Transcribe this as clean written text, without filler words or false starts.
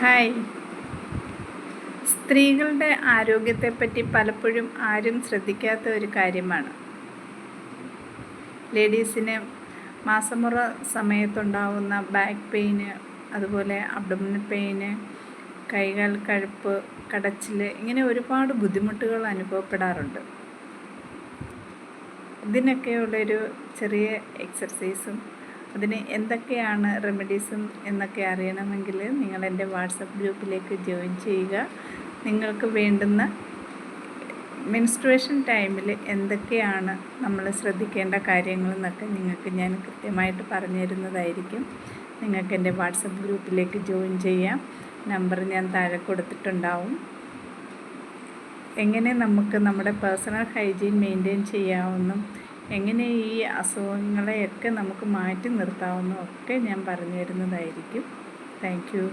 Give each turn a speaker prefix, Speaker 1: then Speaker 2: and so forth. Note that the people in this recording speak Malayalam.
Speaker 1: ഹായ്. സ്ത്രീകളുടെ ആരോഗ്യത്തെപ്പറ്റി പലപ്പോഴും ആരും ശ്രദ്ധിക്കാത്ത ഒരു കാര്യമാണ്. ലേഡീസിന് മാസമുറ സമയത്തുണ്ടാവുന്ന ബാക്ക് പെയിന്, അതുപോലെ അബ്ഡോമിനൽ പെയിന്, കൈകാൽ കഴുപ്പ്, കടച്ചിൽ, ഇങ്ങനെ ഒരുപാട് ബുദ്ധിമുട്ടുകൾ അനുഭവപ്പെടാറുണ്ട്. ഇതിനൊക്കെയുള്ളൊരു ചെറിയ എക്സർസൈസും അതിന് എന്തൊക്കെയാണ് റെമഡീസും എന്നൊക്കെ അറിയണമെങ്കിൽ നിങ്ങൾ എൻ്റെ വാട്സപ്പ് ഗ്രൂപ്പിലേക്ക് ജോയിൻ ചെയ്യുക. നിങ്ങൾക്ക് വേണ്ടുന്ന മെൻസ്ട്രുവേഷൻ ടൈമിൽ എന്തൊക്കെയാണ് നമ്മൾ ശ്രദ്ധിക്കേണ്ട കാര്യങ്ങളെന്നൊക്കെ നിങ്ങൾക്ക് ഞാൻ കൃത്യമായിട്ട് പറഞ്ഞു തരുന്നതായിരിക്കും. നിങ്ങൾക്ക് എൻ്റെ വാട്സപ്പ് ഗ്രൂപ്പിലേക്ക് ജോയിൻ ചെയ്യാം. നമ്പർ ഞാൻ താഴെ കൊടുത്തിട്ടുണ്ടാവും. എങ്ങനെ നമുക്ക് നമ്മുടെ പേഴ്സണൽ ഹൈജീൻ മെയിൻറ്റെയിൻ ചെയ്യാവുന്നും എങ്ങനെ ഈ അസുഖങ്ങളെയൊക്കെ നമുക്ക് മാറ്റി നിർത്താവുന്നതും ഒക്കെ ഞാൻ പറഞ്ഞു തരുന്നതായിരിക്കും. Thank you.